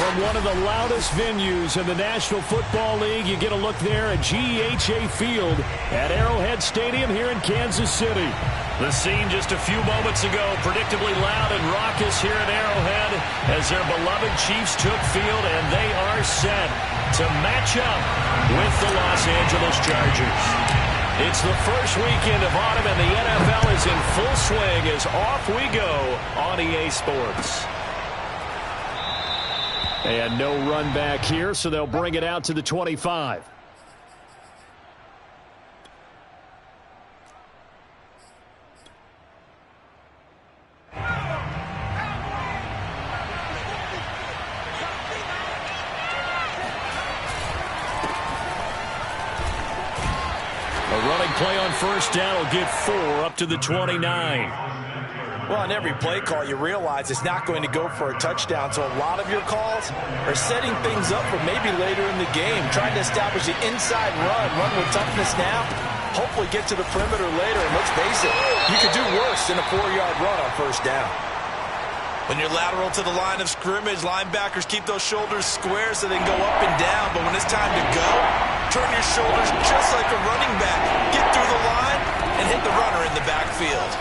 From one of the loudest venues in the National Football League, you get a look there at GEHA Field at Arrowhead Stadium here in Kansas City. The scene just a few moments ago, predictably loud and raucous here at Arrowhead as their beloved Chiefs took field, and they are set to match up with the Los Angeles Chargers. It's the first weekend of autumn, and the NFL is in full swing as off we go on EA Sports. And no run back here, so they'll bring it out to the 25. Play on first down will get 4 up to the 29. Well, on every play call, you realize it's not going to go for a touchdown, so a lot of your calls are setting things up for maybe later in the game, trying to establish the inside run with toughness now, hopefully get to the perimeter later, and let's face it, you could do worse than a 4-yard run on first down. When you're lateral to the line of scrimmage, linebackers keep those shoulders square so they can go up and down. But when it's time to go, turn your shoulders just like a running back. Get through the line and hit the runner in the backfield.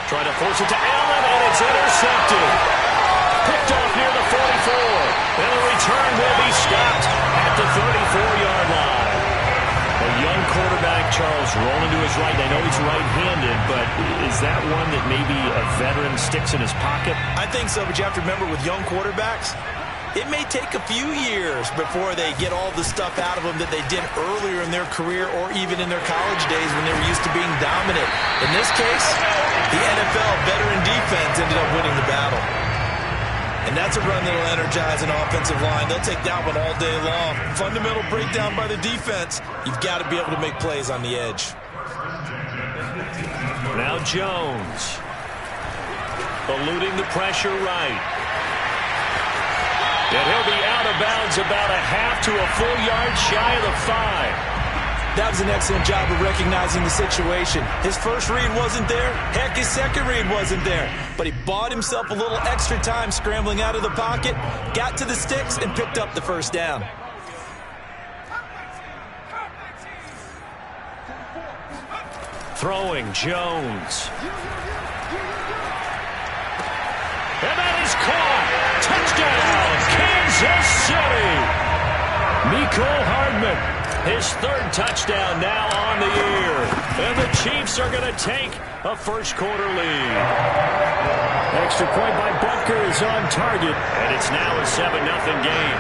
Trying to force it to Allen, and it's intercepted. Picked off near the 44. And the return will be stopped at the 34-yard line. A young quarterback, Charles, rolling to his right. I know he's right-handed, but is that one that maybe a veteran sticks in his pocket? I think so, but you have to remember with young quarterbacks, it may take a few years before they get all the stuff out of them that they did earlier in their career or even in their college days when they were used to being dominant. In this case, the NFL veteran defense ended up winning the battle. And that's a run that will energize an offensive line. They'll take that one all day long. Fundamental breakdown by the defense. You've got to be able to make plays on the edge. Now Jones. Eluding the pressure right. And he'll be out of bounds about a half to a full yard shy of the 5. That was an excellent job of recognizing the situation. His first read wasn't there. Heck, his second read wasn't there. But he bought himself a little extra time scrambling out of the pocket, got to the sticks, and picked up the first down. Throwing Jones. And that is caught. Touchdown, Kansas City. Mecole Hardman. His third touchdown now on the year. And the Chiefs are going to take a first-quarter lead. Extra point by Butker is on target, and it's now a 7-0 game.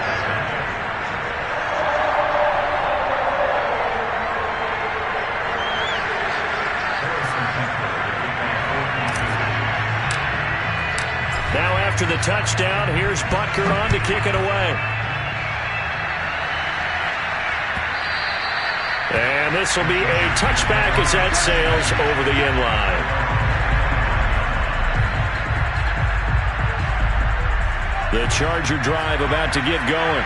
Now after the touchdown, here's Butker on to kick it away. And this will be a touchback as that sails over the end line. The Charger drive about to get going.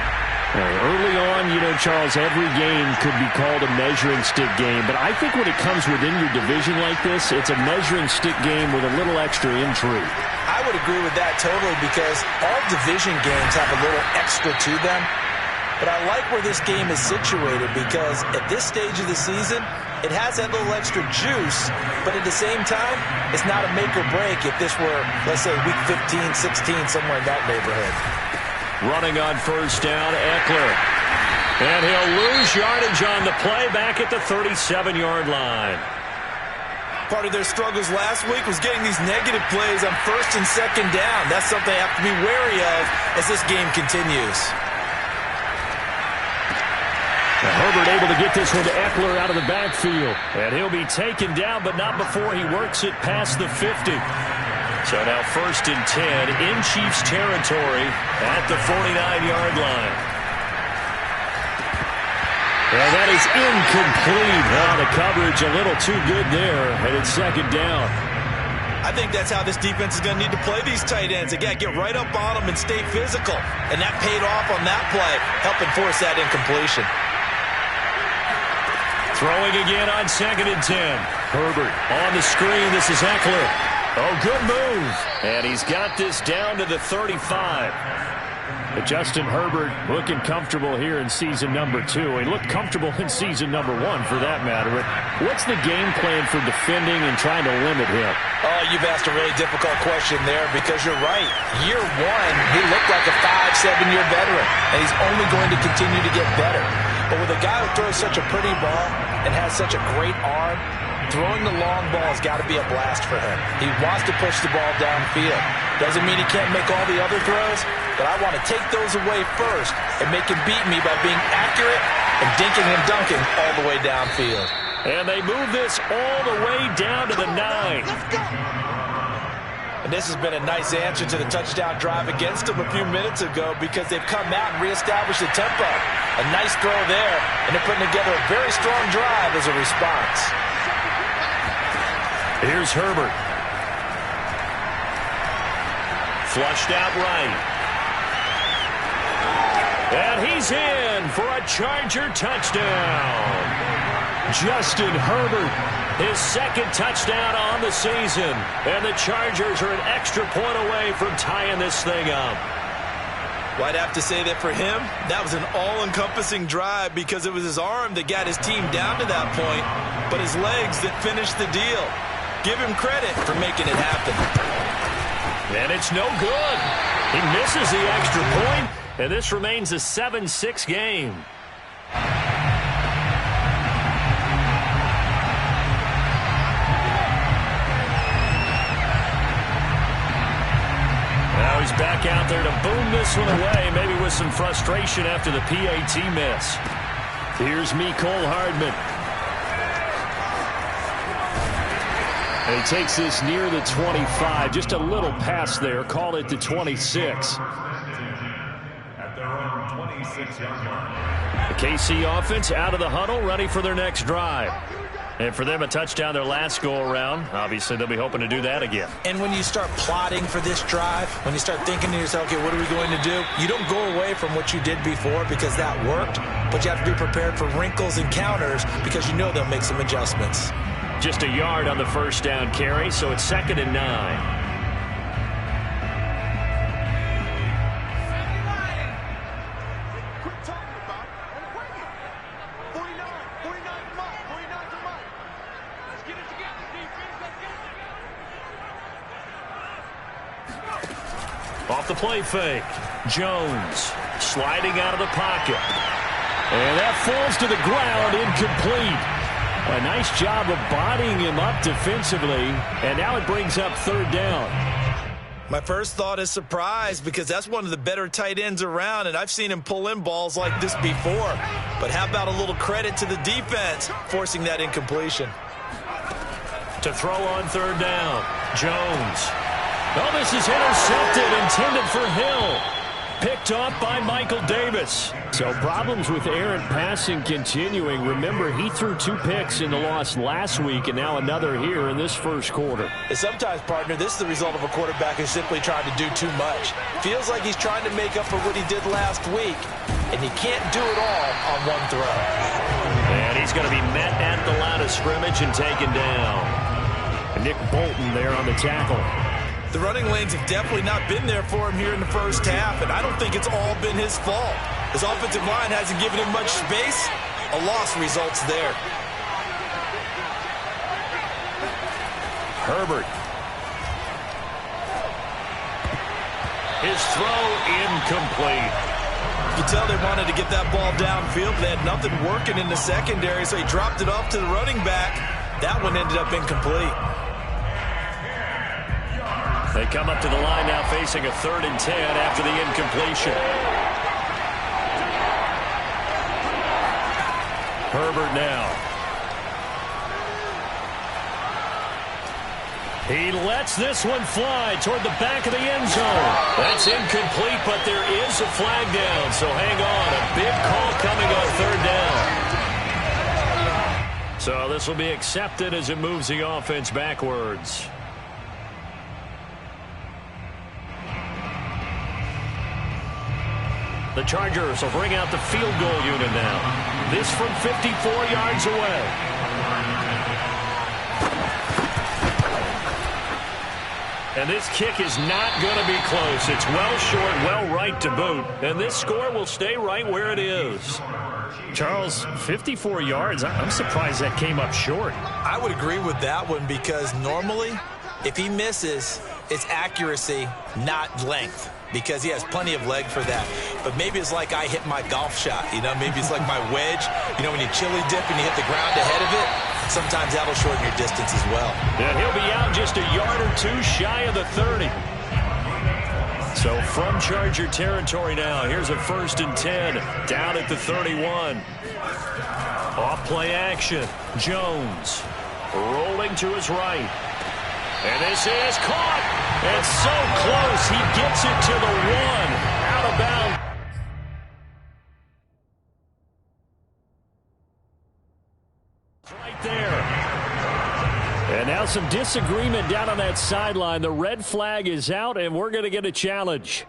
Early on, you know, Charles, every game could be called a measuring stick game. But I think when it comes within your division like this, it's a measuring stick game with a little extra intrigue. I would agree with that totally because all division games have a little extra to them. But I like where this game is situated because at this stage of the season, it has that little extra juice, but at the same time, it's not a make or break if this were, let's say, week 15, 16, somewhere in that neighborhood. Running on first down, Eckler. And he'll lose yardage on the play back at the 37-yard line. Part of their struggles last week was getting these negative plays on first and second down. That's something they have to be wary of as this game continues. Herbert able to get this one to Eckler out of the backfield. And he'll be taken down, but not before he works it past the 50. So now first and 10 in Chiefs territory at the 49-yard line. And that is incomplete. Well, the coverage a little too good there, and it's second down. I think that's how this defense is going to need to play these tight ends. Again, get right up on them and stay physical. And that paid off on that play, helping force that incompletion. Throwing again on second and 10. Herbert on the screen. This is Eckler. Oh, good move. And he's got this down to the 35. But Justin Herbert looking comfortable here in season number 2. He looked comfortable in season number 1 for that matter. What's the game plan for defending and trying to limit him? Oh, you've asked a really difficult question there because you're right. Year 1, he looked like a 5-7-year veteran, and he's only going to continue to get better. But with a guy who throws such a pretty ball and has such a great arm, throwing the long ball has got to be a blast for him. He wants to push the ball downfield. Doesn't mean he can't make all the other throws, but I want to take those away first and make him beat me by being accurate and dinking and dunking all the way downfield. And they move this all the way down to the 9. And this has been a nice answer to the touchdown drive against them a few minutes ago because they've come out and reestablished the tempo. A nice throw there, and they're putting together a very strong drive as a response. Here's Herbert. Flushed out right. And he's in for a Charger touchdown. Justin Herbert, his second touchdown on the season. And the Chargers are an extra point away from tying this thing up. Well, I'd have to say that for him, that was an all-encompassing drive because it was his arm that got his team down to that point, but his legs that finished the deal. Give him credit for making it happen. And it's no good. He misses the extra point, and this remains a 7-6 game. Now he's back out there to boom this one away, maybe with some frustration after the PAT miss. Here's Mecole Hardman. And he takes this near the 25. Just a little pass there. Call it the 26. At their own 26-yard line. The KC offense out of the huddle, ready for their next drive. And for them, a touchdown their last go-around. Obviously, they'll be hoping to do that again. And when you start plotting for this drive, when you start thinking to yourself, okay, what are we going to do? You don't go away from what you did before because that worked, but you have to be prepared for wrinkles and counters because you know they'll make some adjustments. Just a yard on the first down carry, so it's 2nd and 9. Off the play fake. Jones sliding out of the pocket. And that falls to the ground, incomplete. A nice job of bodying him up defensively, and now it brings up 3rd down. My first thought is surprise because that's one of the better tight ends around, and I've seen him pull in balls like this before. But how about a little credit to the defense forcing that incompletion? To throw on 3rd down, Jones. Oh, this is intercepted, intended for Hill. Picked off by Michael Davis. So problems with errant passing continuing. Remember, he threw 2 picks in the loss last week and now another here in this first quarter. And sometimes, partner, this is the result of a quarterback who's simply trying to do too much. Feels like he's trying to make up for what he did last week, and he can't do it all on one throw. And he's going to be met at the line of scrimmage and taken down. Nick Bolton there on the tackle. The running lanes have definitely not been there for him here in the first half, and I don't think it's all been his fault. His offensive line hasn't given him much space. A loss results there. Herbert. His throw incomplete. You can tell they wanted to get that ball downfield. They had nothing working in the secondary, so he dropped it off to the running back. That one ended up incomplete. They come up to the line now facing a 3rd and 10 after the incompletion. Herbert now. He lets this one fly toward the back of the end zone. That's incomplete, but there is a flag down, so hang on. A big call coming on 3rd down. So this will be accepted as it moves the offense backwards. The Chargers will bring out the field goal unit now. This from 54 yards away. And this kick is not going to be close. It's well short, well right to boot. And this score will stay right where it is. Charles, 54 yards. I'm surprised that came up short. I would agree with that one because normally if he misses, it's accuracy, not length, because he has plenty of leg for that. But maybe it's like I hit my golf shot, you know, maybe it's like my wedge. You know, when you chili dip and you hit the ground ahead of it, sometimes that'll shorten your distance as well. And he'll be out just a yard or two shy of the 30. So from Charger territory now, here's a 1st and 10 down at the 31. Off play action. Jones rolling to his right. And this is caught. And so close. He gets it to the 1. Out of bounds. Right there. And now some disagreement down on that sideline. The red flag is out, and we're going to get a challenge.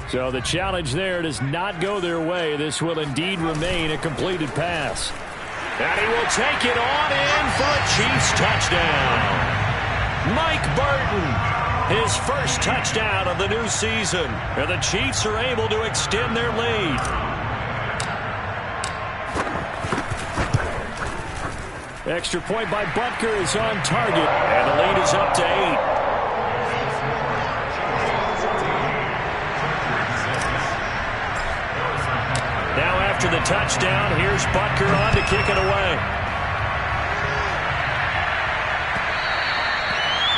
So the challenge there does not go their way. This will indeed remain a completed pass. And he will take it on in for a Chiefs touchdown. Mike Burton, his first touchdown of the new season. And the Chiefs are able to extend their lead. Extra point by Butker is on target. And the lead is up to 8. Now after the touchdown, here's Butker on to kick it away.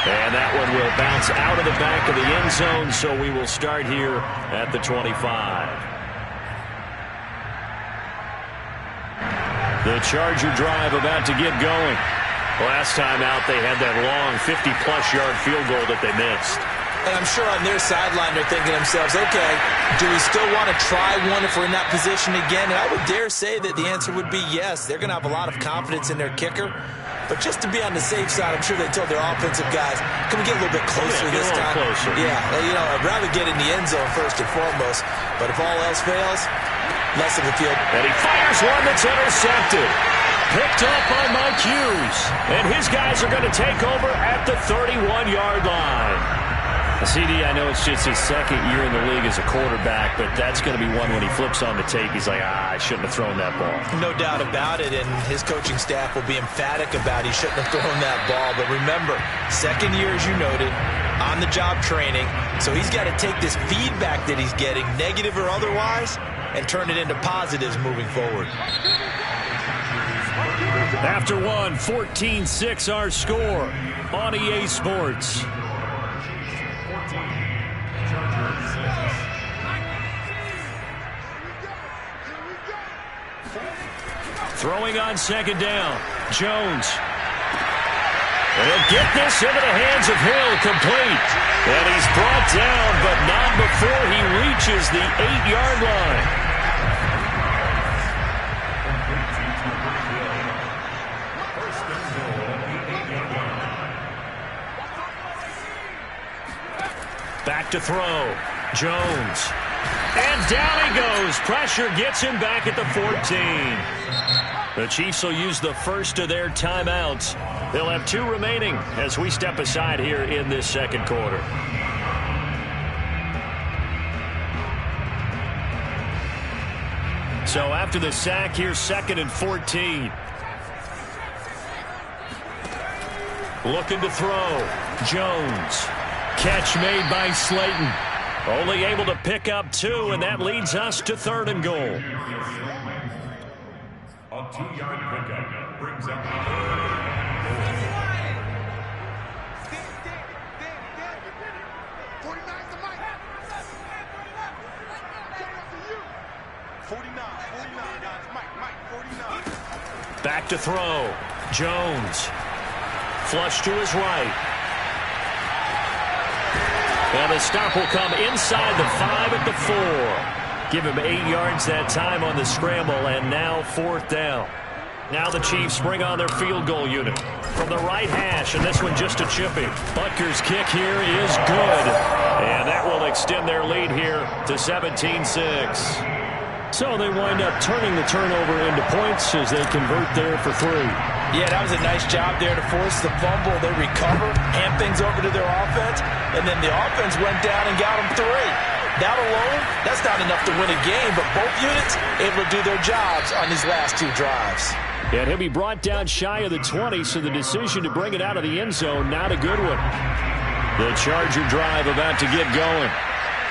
And that one will bounce out of the back of the end zone, so we will start here at the 25. The Charger drive about to get going. Last time out, they had that long 50-plus yard field goal that they missed. And I'm sure on their sideline they're thinking to themselves, okay, do we still want to try one if we're in that position again? And I would dare say that the answer would be yes. They're going to have a lot of confidence in their kicker. But just to be on the safe side, I'm sure they told their offensive guys, can we get a little bit closer this time? Closer. Yeah, you know, I'd rather get in the end zone first and foremost. But if all else fails, less of the field. And he fires one that's intercepted. Picked up by Mike Hughes. And his guys are going to take over at the 31-yard line. CD, I know it's just his second year in the league as a quarterback, but that's going to be one when he flips on the tape. He's like, I shouldn't have thrown that ball. No doubt about it, and his coaching staff will be emphatic about he shouldn't have thrown that ball. But remember, second year, as you noted, on-the-job training, so he's got to take this feedback that he's getting, negative or otherwise, and turn it into positives moving forward. After one, 14-6 our score on EA Sports. Throwing on second down, Jones. And he'll get this into the hands of Hill, complete. And he's brought down, but not before he reaches the 8-yard line. Back to throw, Jones. And down he goes. Pressure gets him back at the 14. The Chiefs will use the first of their timeouts. They'll have 2 remaining as we step aside here in this second quarter. So after the sack, here's 2nd and 14. Looking to throw. Jones. Catch made by Slayton. Only able to pick up 2, and that leads us to 3rd and goal. A 2-yard pickup brings up Back to throw. Jones. Flush to his right. And the stop will come inside the 5 at the 4. Give him 8 yards that time on the scramble, and now 4th down. Now the Chiefs bring on their field goal unit from the right hash, and this one just a chipping. Butker's kick here is good, and that will extend their lead here to 17-6. So they wind up turning the turnover into points as they convert there for 3. Yeah, that was a nice job there to force the fumble. They recover, hand things over to their offense, and then the offense went down and got them 3. That alone, that's not enough to win a game, but both units able to do their jobs on these last 2 drives. And he'll be brought down shy of the 20, so the decision to bring it out of the end zone, not a good one. The Charger drive about to get going.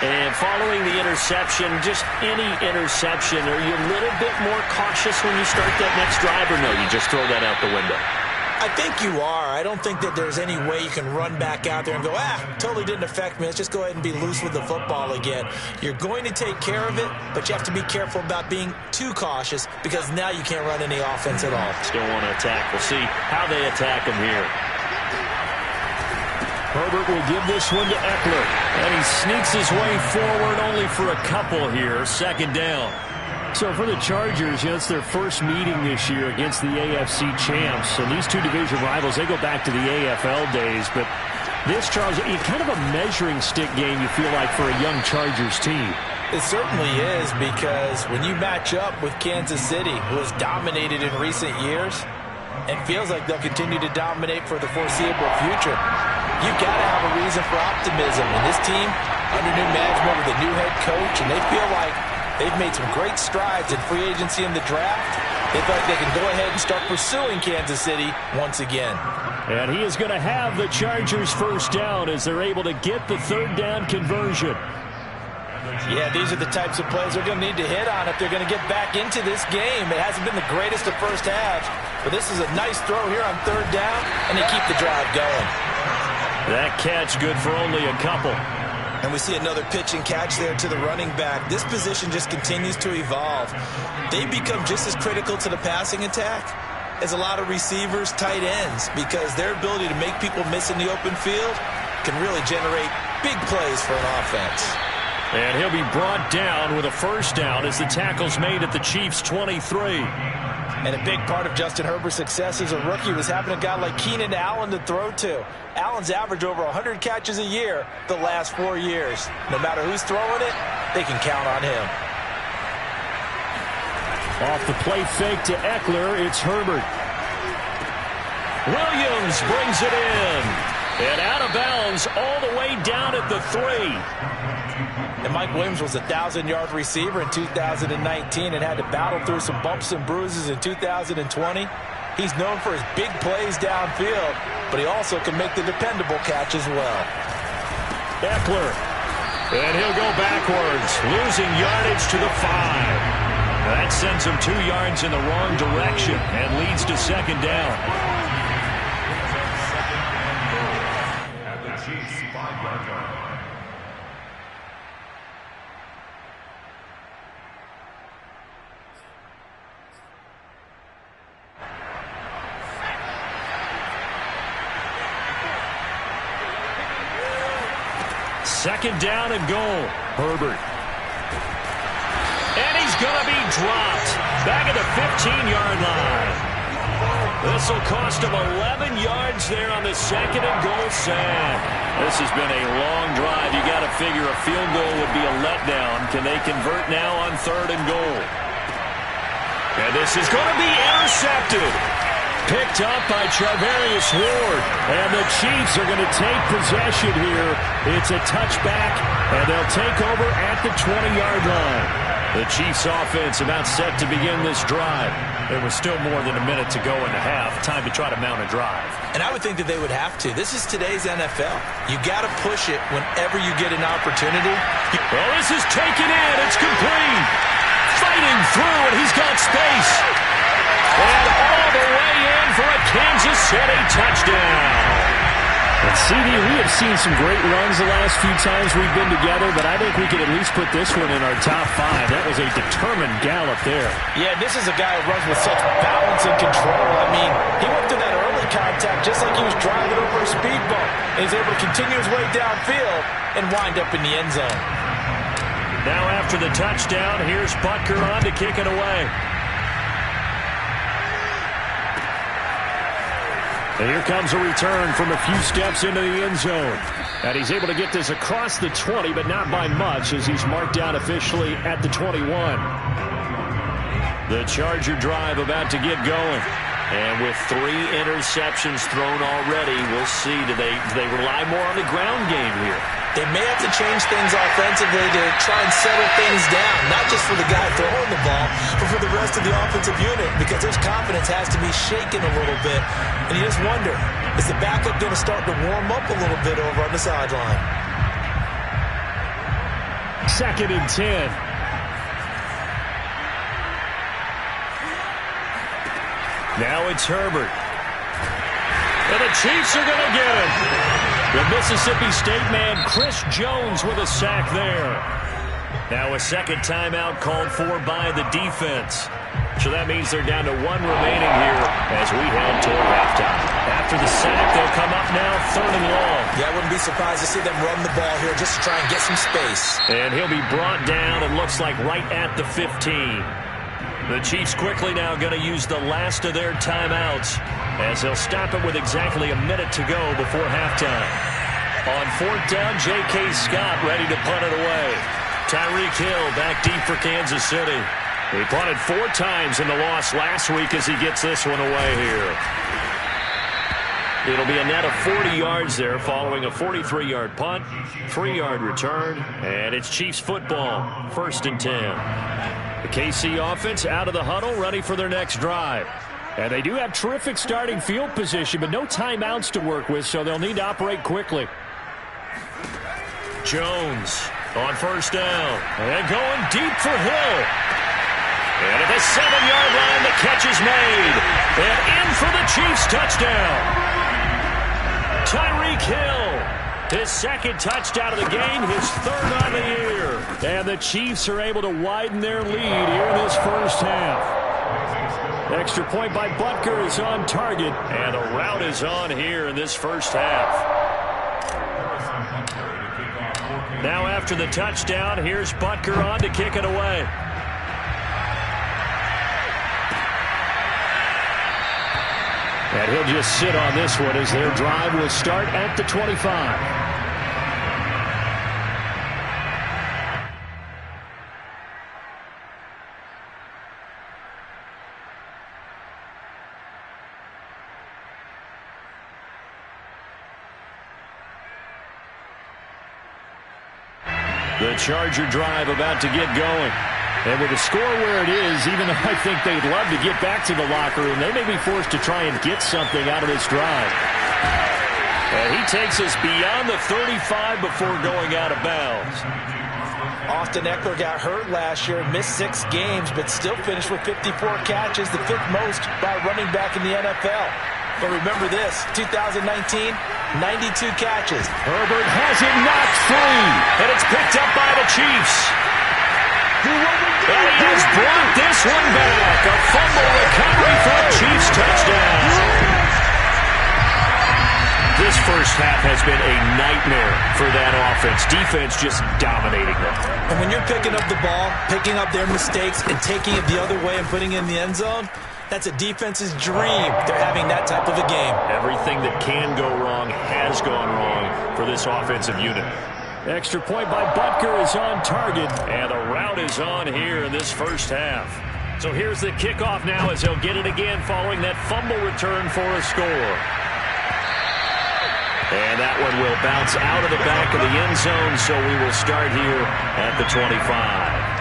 And following the interception, just any interception, are you a little bit more cautious when you start that next drive, or no, you just throw that out the window? I think you are. I don't think that there's any way you can run back out there and go, totally didn't affect me. Let's just go ahead and be loose with the football again. You're going to take care of it, but you have to be careful about being too cautious because now you can't run any offense at all. Still want to attack. We'll see how they attack him here. Herbert will give this one to Eckler. And he sneaks his way forward only for a couple here. 2nd down. So for the Chargers, it's their first meeting this year against the AFC champs. And these 2 division rivals, they go back to the AFL days. But this, Charles, kind of a measuring stick game, you feel like, for a young Chargers team. It certainly is, because when you match up with Kansas City, who has dominated in recent years, and feels like they'll continue to dominate for the foreseeable future, you've got to have a reason for optimism. And this team, under new management with a new head coach, and they feel like they've made some great strides in free agency in the draft. They feel like they can go ahead and start pursuing Kansas City once again. And he is going to have the Chargers first down as they're able to get the 3rd down conversion. Yeah, these are the types of plays they're going to need to hit on if they're going to get back into this game. It hasn't been the greatest of first halves, but this is a nice throw here on 3rd down, and they keep the drive going. That catch good for only a couple. And we see another pitch and catch there to the running back. This position just continues to evolve. They become just as critical to the passing attack as a lot of receivers, tight ends, because their ability to make people miss in the open field can really generate big plays for an offense. And he'll be brought down with a first down as the tackle's made at the Chiefs' 23. And a big part of Justin Herbert's success as a rookie was having a guy like Keenan Allen to throw to. Allen's averaged over 100 catches a year the last 4 years. No matter who's throwing it, they can count on him. Off the play fake to Eckler, it's Herbert. Williams brings it in. And out of bounds all the way down at the 3. And Mike Williams was a 1,000-yard receiver in 2019 and had to battle through some bumps and bruises in 2020. He's known for his big plays downfield, but he also can make the dependable catch as well. Eckler. And he'll go backwards, losing yardage to the 5. That sends him 2 yards in the wrong direction and leads to 2nd down. At the Chiefs' 5-yard line. Second down and goal. Herbert. And he's going to be dropped. Back at the 15-yard line. This will cost him 11 yards there on the 2nd and goal sack. This has been a long drive. You got to figure a field goal would be a letdown. Can they convert now on 3rd and goal? And this is going to be intercepted. Picked up by Charvarius Ward. And the Chiefs are going to take possession here. It's a touchback, and they'll take over at the 20-yard line. The Chiefs offense about set to begin this drive. There was still more than a minute to go in the half. Time to try to mount a drive. And I would think that they would have to. This is today's NFL. You got to push it whenever you get an opportunity. Well, this is taken in. It's complete. Fighting through, and he's got space. And all the way in for a Kansas City touchdown. And CD, we have seen some great runs the last few times we've been together, but I think we could at least put this one in our top 5. That was a determined gallop there. Yeah, this is a guy who runs with such balance and control. I mean, he went through that early contact just like he was driving over a speed bump. And he's able to continue his way downfield and wind up in the end zone. Now after the touchdown, here's Butker on to kick it away. And here comes a return from a few steps into the end zone. And he's able to get this across the 20, but not by much, as he's marked down officially at the 21. The Charger drive about to get going. And with 3 interceptions thrown already, we'll see. Do they rely more on the ground game here? They may have to change things offensively to try and settle things down, not just for the guy throwing the ball, but for the rest of the offensive unit, because his confidence has to be shaken a little bit. And you just wonder, is the backup going to start to warm up a little bit over on the sideline? 2nd and 10. Now it's Herbert. And the Chiefs are going to get him. The Mississippi State man, Chris Jones, with a sack there. Now a second timeout called for by the defense. So that means they're down to 1 remaining here as we head toward halftime. After the sack, they'll come up now 3rd and long. Yeah, I wouldn't be surprised to see them run the ball here just to try and get some space. And he'll be brought down, it looks like, right at the 15. The Chiefs quickly now going to use the last of their timeouts as they'll stop it with exactly a minute to go before halftime. On 4th down, J.K. Scott ready to punt it away. Tyreek Hill back deep for Kansas City. He punted 4 times in the loss last week as he gets this one away here. It'll be a net of 40 yards there following a 43-yard punt, 3-yard return, and it's Chiefs football, 1st and 10. The KC offense out of the huddle, ready for their next drive. And they do have terrific starting field position, but no timeouts to work with, so they'll need to operate quickly. Jones on 1st down. And going deep for Hill. And at the 7-yard line, the catch is made. And in for the Chiefs touchdown. Tyreek Hill. His 2nd touchdown of the game, his 3rd on the year. And the Chiefs are able to widen their lead here in this first half. Extra point by Butker is on target. And the route is on here in this first half. Now after the touchdown, here's Butker on to kick it away. And he'll just sit on this one as their drive will start at the 25. The Charger drive about to get going. And with the score where it is, even though I think they'd love to get back to the locker room, they may be forced to try and get something out of this drive. And he takes us beyond the 35 before going out of bounds. Austin Eckler got hurt last year, missed 6 games, but still finished with 54 catches, the 5th most by a running back in the NFL. But remember this, 2019, 92 catches. Herbert has it knocked free, and it's picked up by the Chiefs. And he has brought this one back. A fumble recovery for a Chiefs touchdown. This first half has been a nightmare for that offense. Defense just dominating them. And when you're picking up the ball, picking up their mistakes, and taking it the other way and putting it in the end zone, that's a defense's dream. They're having that type of a game. Everything that can go wrong has gone wrong for this offensive unit. Extra point by Butker is on target, and the route is on here in this first half. So here's the kickoff now as they'll get it again following that fumble return for a score. And that one will bounce out of the back of the end zone, so we will start here at the 25.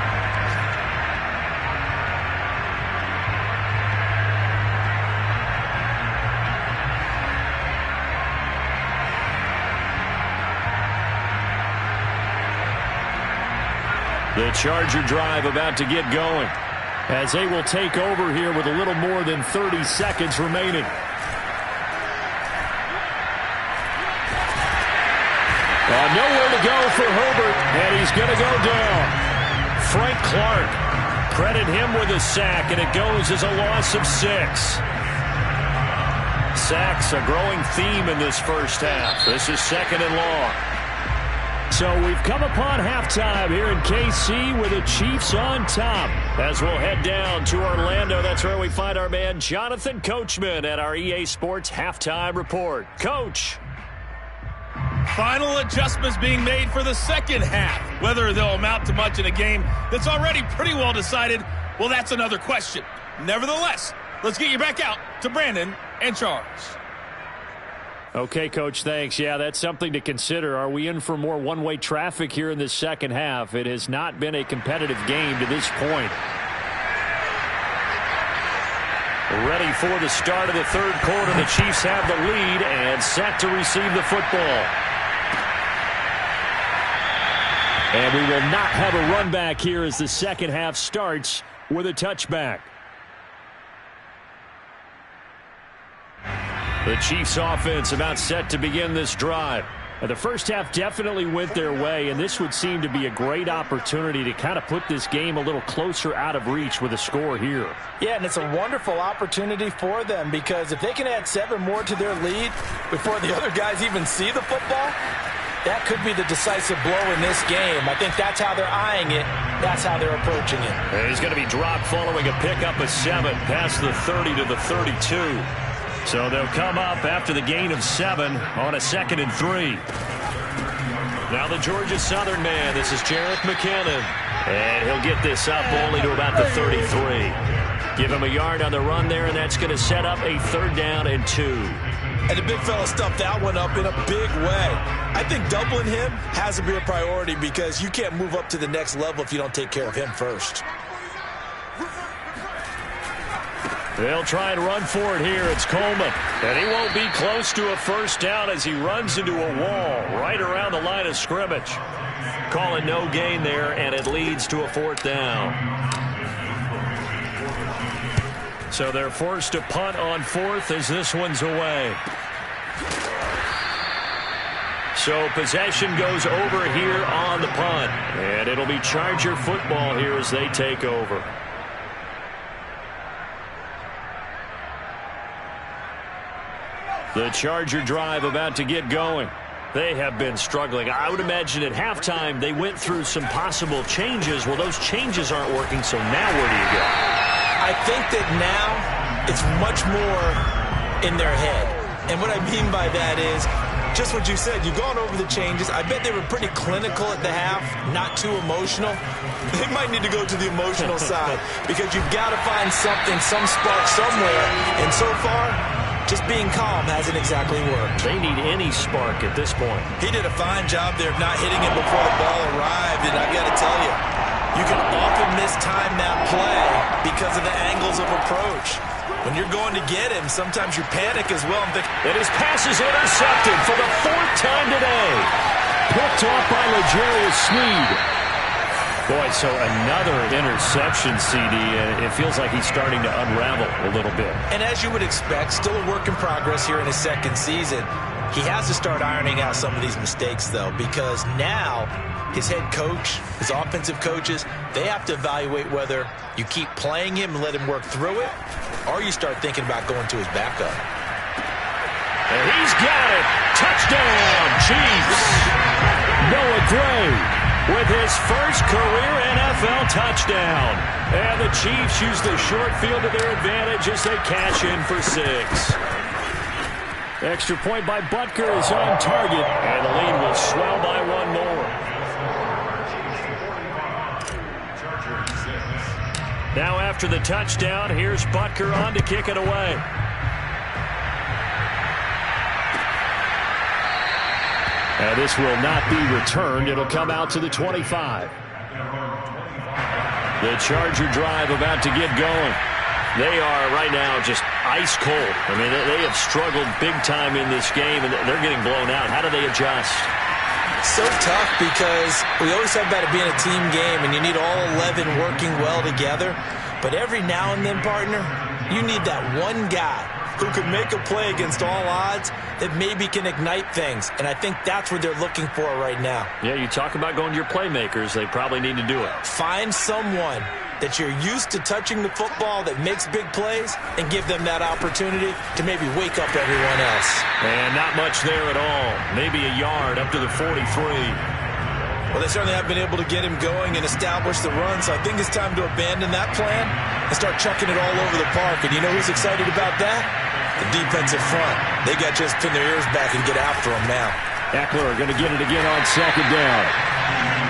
The Charger drive about to get going as they will take over here with a little more than 30 seconds remaining. Nowhere to go for Herbert, and he's going to go down. Frank Clark, credit him with a sack, and it goes as a loss of 6. Sacks, a growing theme in this first half. This is 2nd and long. So we've come upon halftime here in KC with the Chiefs on top. As we'll head down to Orlando, that's where we find our man Jonathan Coachman at our EA Sports Halftime Report. Coach. Final adjustments being made for the second half. Whether they'll amount to much in a game that's already pretty well decided, well, that's another question. Nevertheless, let's get you back out to Brandon and Charles. Okay, Coach, thanks. Yeah, that's something to consider. Are we in for more one-way traffic here in this second half? It has not been a competitive game to this point. Ready for the start of the third quarter. The Chiefs have the lead and set to receive the football. And we will not have a run back here as the second half starts with a touchback. The Chiefs offense about set to begin this drive. The first half definitely went their way, and this would seem to be a great opportunity to kind of put this game a little closer out of reach with a score here. Yeah, and it's a wonderful opportunity for them because if they can add 7 more to their lead before the other guys even see the football, that could be the decisive blow in this game. I think that's how they're eyeing it. That's how they're approaching it. And he's going to be dropped following a pickup of 7 past the 30 to the 32. So they'll come up after the gain of 7 on a 2nd and 3. Now the Georgia Southern man. This is Jerick McKinnon. And he'll get this up only to about the 33. Give him a yard on the run there, and that's going to set up a 3rd down and 2. And the big fella stuffed that one up in a big way. I think doubling him has to be a priority because you can't move up to the next level if you don't take care of him first. They'll try and run for it here. It's Coleman. And he won't be close to a 1st down as he runs into a wall right around the line of scrimmage. Calling no gain there, and it leads to a 4th down. So they're forced to punt on 4th as this one's away. So possession goes over here on the punt. And it'll be Charger football here as they take over. The Charger drive about to get going. They have been struggling. I would imagine at halftime they went through some possible changes. Well, those changes aren't working, so now where do you go? I think that now it's much more in their head. And what I mean by that is just what you said. You've gone over the changes. I bet they were pretty clinical at the half, not too emotional. They might need to go to the emotional side because you've got to find something, some spark somewhere. And so far, just being calm hasn't exactly worked. They need any spark at this point. He did a fine job there of not hitting him before the ball arrived. And I've got to tell you, you can often mistime that play because of the angles of approach. When you're going to get him, sometimes you panic as well. And his pass is intercepted for the 4th time today. Picked off by L'Jarius Sneed. Boy, so another interception, CD. It feels like he's starting to unravel a little bit. And as you would expect, still a work in progress here in his 2nd season. He has to start ironing out some of these mistakes, though, because now his head coach, his offensive coaches, they have to evaluate whether you keep playing him and let him work through it, or you start thinking about going to his backup. And he's got it. Touchdown, Chiefs. Noah Gray with his first career NFL touchdown. And the Chiefs use the short field to their advantage as they cash in for 6. Extra point by Butker is on target, and the lead will swell by 1 more. Now after the touchdown, here's Butker on to kick it away. And this will not be returned. It'll come out to the 25. The Charger drive about to get going. They are right now just ice cold. I mean, they have struggled big time in this game, and they're getting blown out. How do they adjust? So tough because we always have about it being a team game, and you need all 11 working well together. But every now and then, partner, you need that one guy who could make a play against all odds that maybe can ignite things. And I think that's what they're looking for right now. Yeah, you talk about going to your playmakers. They probably need to do it. Find someone that you're used to touching the football that makes big plays and give them that opportunity to maybe wake up everyone else. And not much there at all. Maybe a yard up to the 43. Well, they certainly have been able to get him going and establish the run, so I think it's time to abandon that plan and start chucking it all over the park. And you know who's excited about that? The defensive front. They got just to pin their ears back and get after him now. Eckler going to get it again on second down.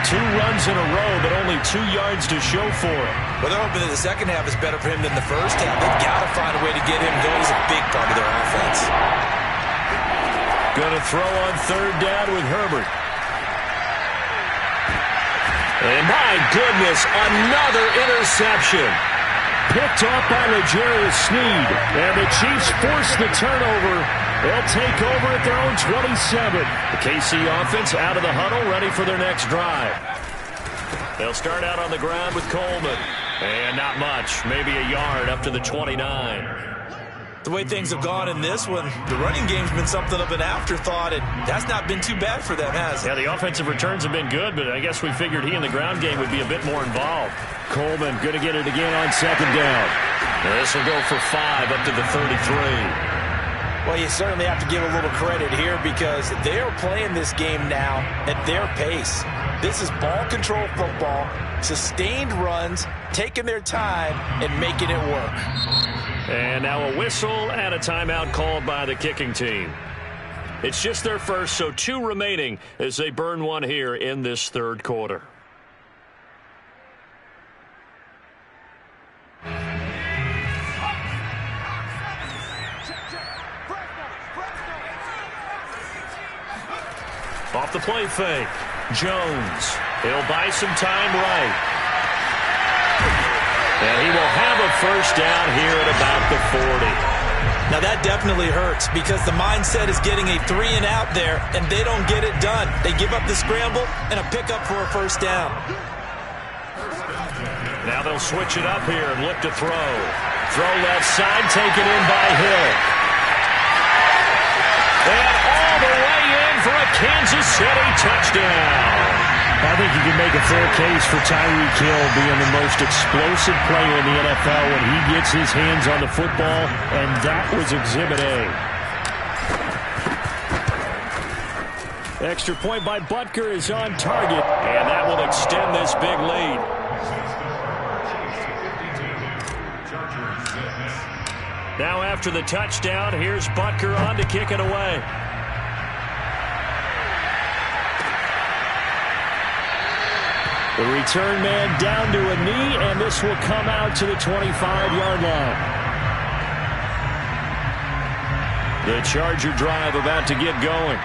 2 runs in a row, but only 2 yards to show for it. Well, they're hoping that the second half is better for him than the first half. They've got to find a way to get him going. He's a big part of their offense. Going to throw on third down with Herbert. And my goodness, another interception. Picked off by L'Jarius Sneed. And the Chiefs force the turnover. They'll take over at their own 27. The KC offense out of the huddle, ready for their next drive. They'll start out on the ground with Coleman. And not much, maybe a yard up to the 29. The way things have gone in this one, the running game's been something of an afterthought, and that's not been too bad for them, has it? Yeah, the offensive returns have been good, but I guess we figured he in the ground game would be a bit more involved. Coleman going to get it again on second down. This will go for 5 up to the 33. Well, you certainly have to give a little credit here because they are playing this game now at their pace. This is ball control football, sustained runs, taking their time, and making it work. And now a whistle and a timeout called by the kicking team. It's just their first, so 2 remaining as they burn one here in this third quarter. Off the play fake. Jones. He'll buy some time right. And he will have a first down here at about the 40. Now that definitely hurts because the mindset is getting a 3-and-out there, and they don't get it done. They give up the scramble and a pickup for a first down. Now they'll switch it up here and look to throw. Throw left side, taken in by Hill. And all the way in for a Kansas City touchdown. I think you can make a fair case for Tyreek Hill being the most explosive player in the NFL when he gets his hands on the football, and that was Exhibit A. Extra point by Butker is on target, and that will extend this big lead. Now after the touchdown, here's Butker on to kick it away. The return man down to a knee, and this will come out to the 25-yard line. The Charger drive about to get going.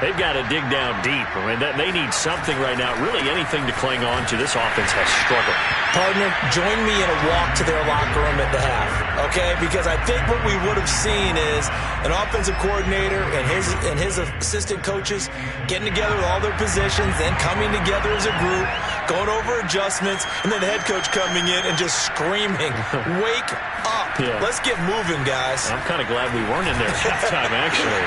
They've got to dig down deep. I mean, they need something right now, really anything to cling on to. This offense has struggled. Partner, join me in a walk to their locker room at the half, okay? Because I think what we would have seen is an offensive coordinator and his assistant coaches getting together with all their positions, then coming together as a group, going over adjustments, and then the head coach coming in and just screaming, wake up. Yeah. Let's get moving, guys. I'm kind of glad we weren't in there at halftime, actually.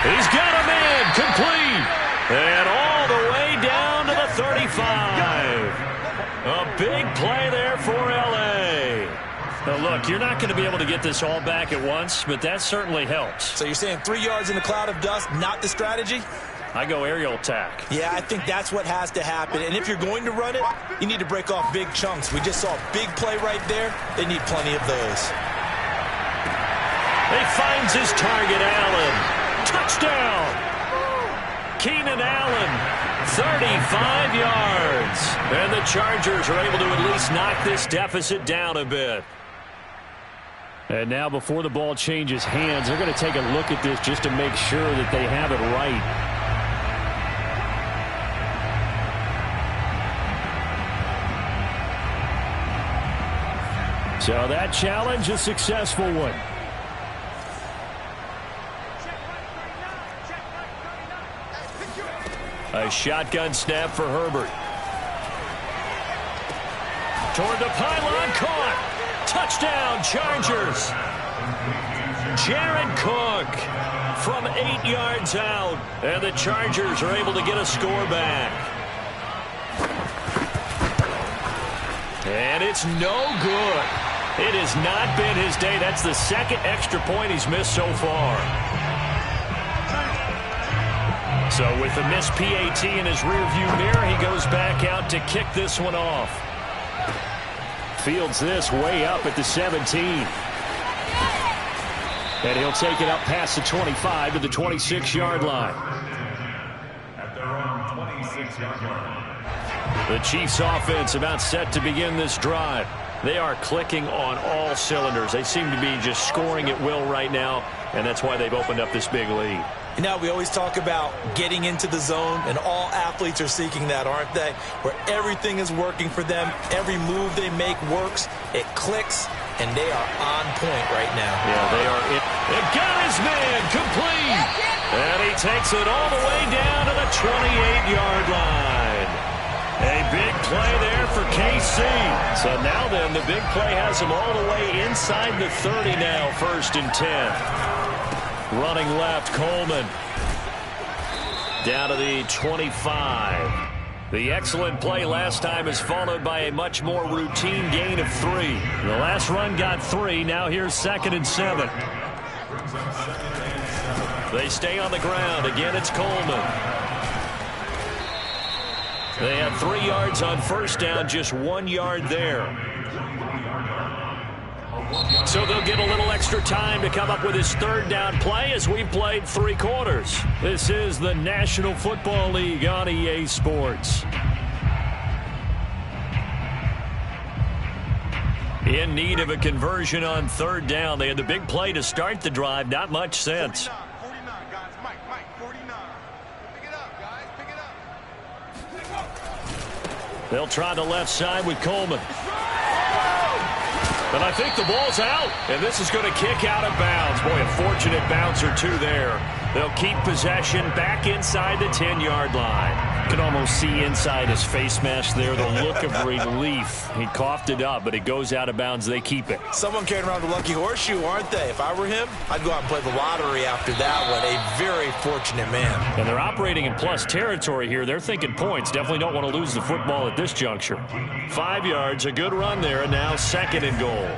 He's got a man complete. And all the way down to the 35. A big play there for L.A. Now, look, you're not going to be able to get this all back at once, but that certainly helps. So you're saying 3 yards in a cloud of dust, not the strategy? I go aerial attack. Yeah, I think that's what has to happen. And if you're going to run it, you need to break off big chunks. We just saw a big play right there. They need plenty of those. He finds his target, Allen. Touchdown! Keenan Allen, 35 yards. And the Chargers are able to at least knock this deficit down a bit. And now before the ball changes hands, they're going to take a look at this just to make sure that they have it right. So that challenge, a successful one. A shotgun snap for Herbert. Toward the pylon, caught. Touchdown, Chargers. Jared Cook from 8 yards out. And the Chargers are able to get a score back. And it's no good. It has not been his day. That's the second extra point he's missed so far. So with the missed PAT in his rearview mirror, he goes back out to kick this one off. Fields this way up at the 17. And he'll take it up past the 25 to the 26-yard line. The Chiefs offense about set to begin this drive. They are clicking on all cylinders. They seem to be just scoring at will right now, and that's why they've opened up this big lead. You know, we always talk about getting into the zone, and all athletes are seeking that, aren't they? Where everything is working for them, every move they make works, it clicks, and they are on point right now. Yeah, they are. It got his man complete, and he takes it all the way down to the 28-yard line. A big play there for KC. So now then, the big play has him all the way inside the 30 now, 1st and 10. Running left, Coleman. Down to the 25. The excellent play last time is followed by a much more routine gain of 3. The last run got 3. Now here's 2nd and 7. They stay on the ground. Again, it's Coleman. They had 3 yards on 1st down, just 1 yard there. So they'll get a little extra time to come up with his 3rd down play as we've played 3 quarters. This is the National Football League on EA Sports. In need of a conversion on 3rd down. They had the big play to start the drive. Not much sense. 49, guys. Mike, 49. Pick it up, guys. Pick it up. They'll try the left side with Coleman. And I think the ball's out, and this is going to kick out of bounds. Boy, a fortunate bounce or 2 there. They'll keep possession back inside the 10-yard line. You can almost see inside his face mask there the look of relief. He coughed it up, but it goes out of bounds. They keep it. Someone carrying around the lucky horseshoe, aren't they? If I were him, I'd go out and play the lottery after that one. A very fortunate man. And they're operating in plus territory here. They're thinking points. Definitely don't want to lose the football at this juncture. 5 yards, a good run there, and now 2nd and goal.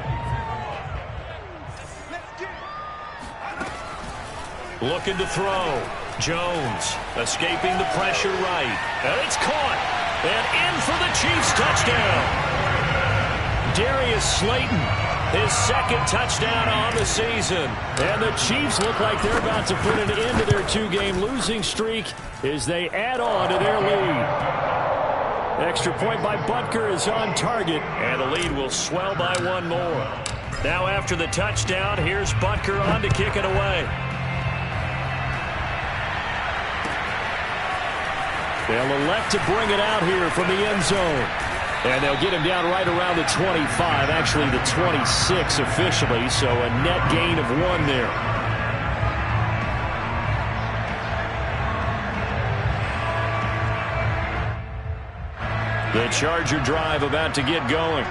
Looking to throw. Jones escaping the pressure right. And it's caught. And in for the Chiefs touchdown. Darius Slayton, his 2nd touchdown on the season. And the Chiefs look like they're about to put an end to their 2-game losing streak as they add on to their lead. Extra point by Butker is on target, and the lead will swell by 1 more. Now after the touchdown, here's Butker on to kick it away. They'll elect to bring it out here from the end zone. And they'll get him down right around the 25, actually the 26 officially, so a net gain of 1 there. The Charger drive about to get going.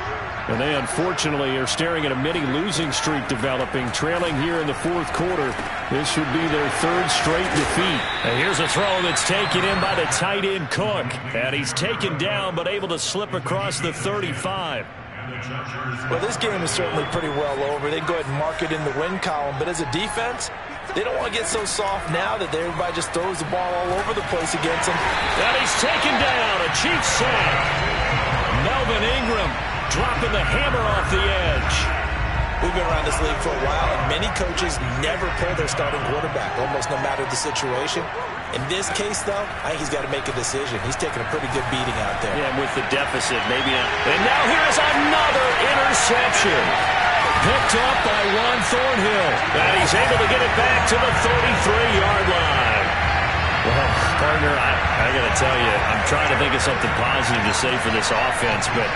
And they unfortunately are staring at a mini losing streak developing, trailing here in the 4th quarter. This should be their 3rd straight defeat. And here's a throw that's taken in by the tight end Cook. And he's taken down but able to slip across the 35. Well, this game is certainly pretty well over. They can go ahead and mark it in the win column. But as a defense, they don't want to get so soft now that everybody just throws the ball all over the place against them. And he's taken down. A Chiefs sack. Melvin Ingram dropping the hammer off the edge. We've been around this league for a while, and many coaches never pull their starting quarterback, almost no matter the situation. In this case, though, I think he's got to make a decision. He's taking a pretty good beating out there. Yeah, with the deficit, maybe not. And now here's another interception. Picked up by Ron Thornhill. And he's able to get it back to the 33-yard line. Well, partner, I got to tell you, I'm trying to think of something positive to say for this offense, but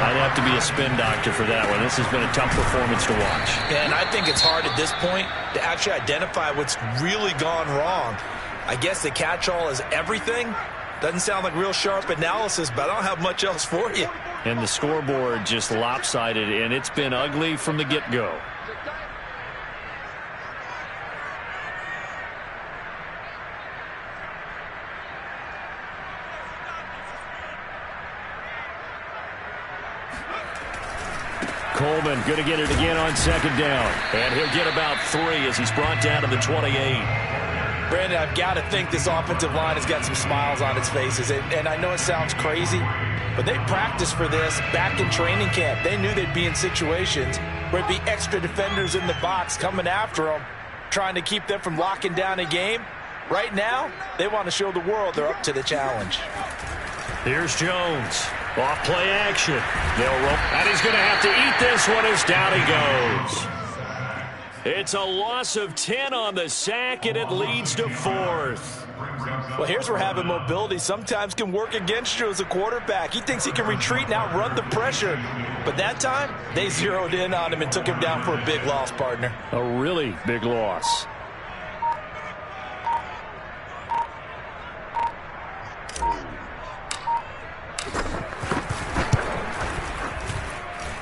I'd have to be a spin doctor for that one. This has been a tough performance to watch. And I think it's hard at this point to actually identify what's really gone wrong. I guess the catch-all is everything. Doesn't sound like real sharp analysis, but I don't have much else for you. And the scoreboard just lopsided, and it's been ugly from the get-go. Coleman going to get it again on 2nd down. And he'll get about 3 as he's brought down to the 28. Brandon, I've got to think this offensive line has got some smiles on its faces. And I know it sounds crazy, but they practiced for this back in training camp. They knew they'd be in situations where it'd be extra defenders in the box coming after them, trying to keep them from locking down a game. Right now, they want to show the world they're up to the challenge. Here's Jones. Off play action. They'll roll. And he's going to have to eat this one as down he goes. It's a loss of 10 on the sack, and it leads to 4th. Well, here's where having mobility sometimes can work against you as a quarterback. He thinks he can retreat and outrun the pressure. But that time, they zeroed in on him and took him down for a big loss, partner. A really big loss.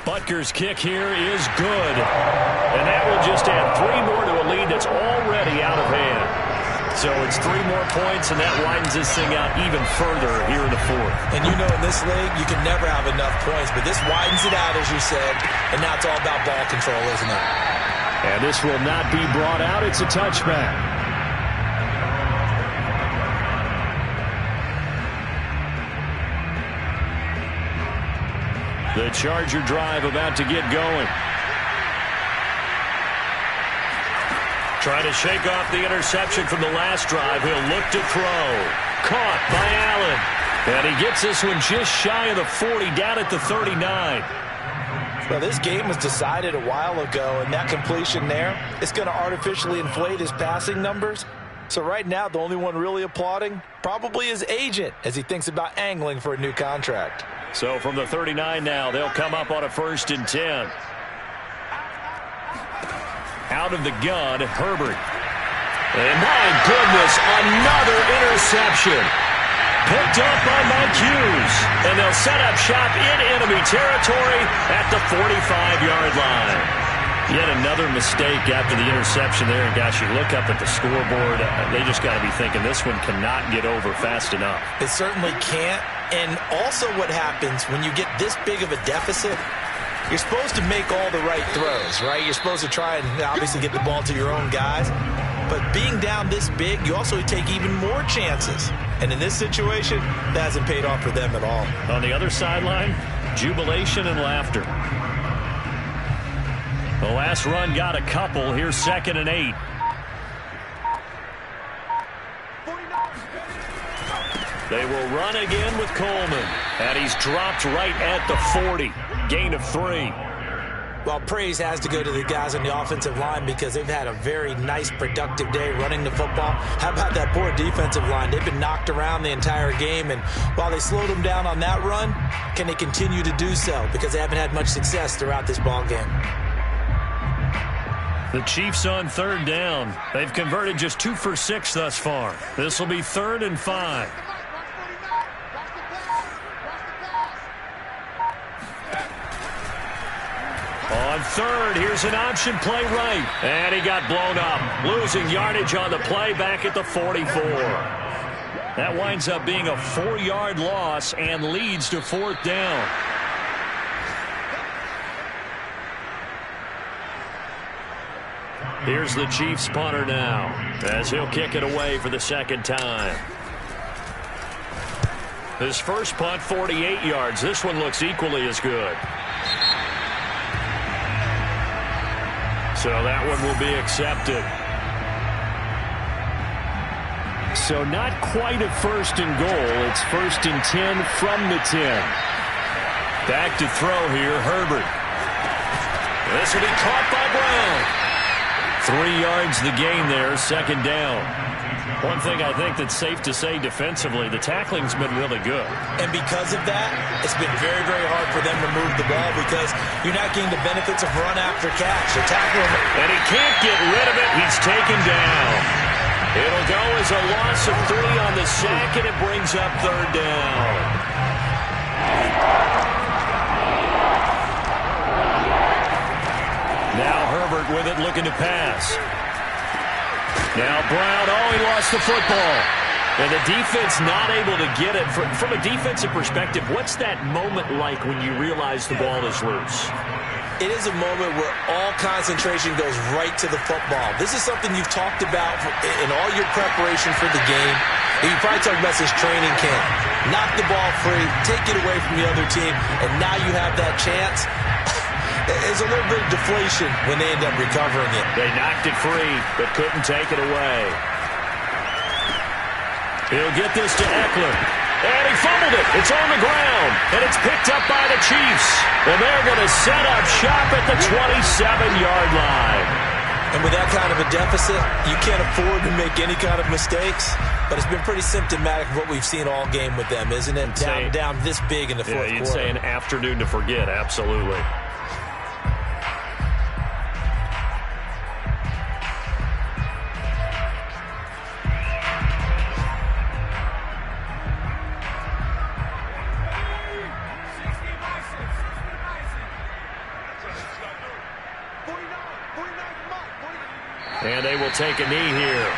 Butker's kick here is good. And that will just add 3 more to a lead that's already out of hand. So it's 3 more points, and that widens this thing out even further here in the 4th. And you know in this league, you can never have enough points, but this widens it out, as you said, and now it's all about ball control, isn't it? And this will not be brought out. It's a touchback. The Charger drive about to get going. Trying to shake off the interception from the last drive. He'll look to throw. Caught by Allen. And he gets this one just shy of the 40, down at the 39. Well, this game was decided a while ago, and that completion there is going to artificially inflate his passing numbers. So right now, the only one really applauding probably his agent as he thinks about angling for a new contract. So from the 39 now, they'll come up on a 1st and 10. Out of the gun, Herbert. And my goodness, another interception. Picked up by Mike Hughes. And they'll set up shop in enemy territory at the 45-yard line. Yet another mistake after the interception there. And gosh, you look up at the scoreboard, they just got to be thinking this one cannot get over fast enough. It certainly can't. And also what happens when you get this big of a deficit, you're supposed to make all the right throws, right? You're supposed to try and obviously get the ball to your own guys. But being down this big, you also take even more chances. And in this situation, that hasn't paid off for them at all. On the other sideline, jubilation and laughter. The last run got a couple. Here's 2nd and 8. They will run again with Coleman. And he's dropped right at the 40. Gain of 3. Well, praise has to go to the guys on the offensive line because they've had a very nice, productive day running the football. How about that poor defensive line? They've been knocked around the entire game, and while they slowed them down on that run, can they continue to do so? Because they haven't had much success throughout this ball game. The Chiefs on 3rd down. They've converted just 2 for 6 thus far. This will be 3rd and 5. On 3rd, here's an option play right. And he got blown up. Losing yardage on the play back at the 44. That winds up being a 4-yard loss and leads to 4th down. Here's the Chiefs punter now as he'll kick it away for the 2nd time. His first punt, 48 yards. This one looks equally as good. So that one will be accepted. So not quite a 1st and goal. It's 1st and 10 from the 10. Back to throw here, Herbert. This will be caught by Brown. 3 yards the gain there, 2nd down. One thing I think that's safe to say defensively, the tackling's been really good. And because of that, it's been very, very hard for them to move the ball because you're not getting the benefits of run after catch. They're tackling him. And he can't get rid of it. He's taken down. It'll go as a loss of 3 on the sack, and it brings up 3rd down. Now Herbert with it, looking to pass. Now Brown, he lost the football. And the defense not able to get it. From a defensive perspective, what's that moment like when you realize the ball is loose? It is a moment where all concentration goes right to the football. This is something you've talked about in all your preparation for the game. And you probably talked about this training camp. Knock the ball free, take it away from the other team, and now you have that chance. There's a little bit of deflation when they end up recovering it. They knocked it free, but couldn't take it away. He'll get this to Eckler. And he fumbled it. It's on the ground. And it's picked up by the Chiefs. And they're going to set up shop at the 27-yard line. And with that kind of a deficit, you can't afford to make any kind of mistakes. But it's been pretty symptomatic of what we've seen all game with them, isn't it? Down this big in the fourth quarter. You'd say an afternoon to forget, absolutely. And they will take a knee here.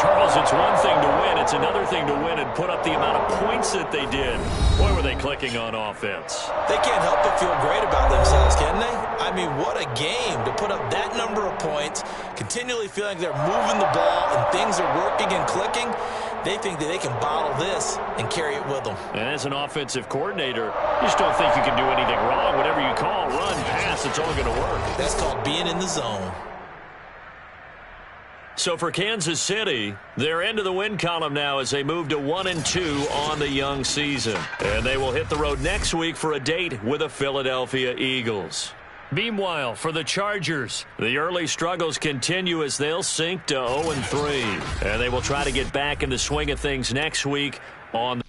Charles, it's one thing to win. It's another thing to win and put up the amount of points that they did. Boy, were they clicking on offense. They can't help but feel great about themselves, can they? I mean, what a game to put up that number of points, continually feeling they're moving the ball and things are working and clicking. They think that they can bottle this and carry it with them. And as an offensive coordinator, you just don't think you can do anything wrong. Whatever you call, run, pass, it's all going to work. That's called being in the zone. So for Kansas City, they're into the win column now as they move to 1-2 on the young season. And they will hit the road next week for a date with the Philadelphia Eagles. Meanwhile, for the Chargers, the early struggles continue as they'll sink to 0-3. And they will try to get back in the swing of things next week on